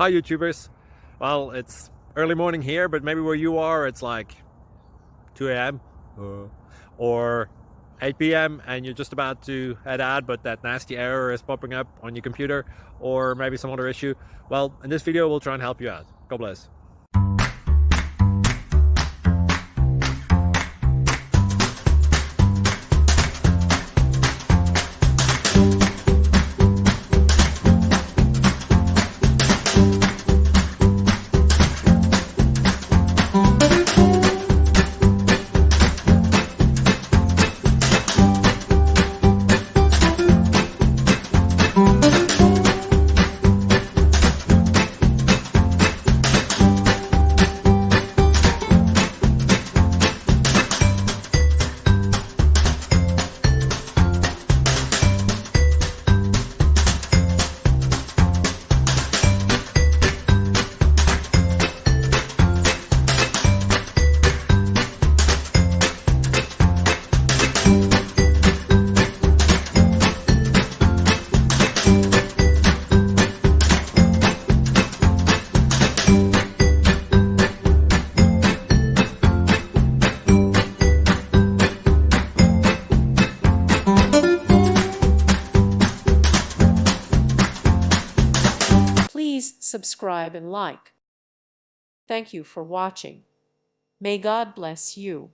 Hi YouTubers. Well, it's early morning here, but maybe where you are it's like 2 a.m. or 8 p.m. and you're just about to head out, but that nasty error is popping up on your computer, or maybe some other issue. Well, in this video we'll try and help you out. God bless. Please subscribe and like. Thank you for watching. May God bless you.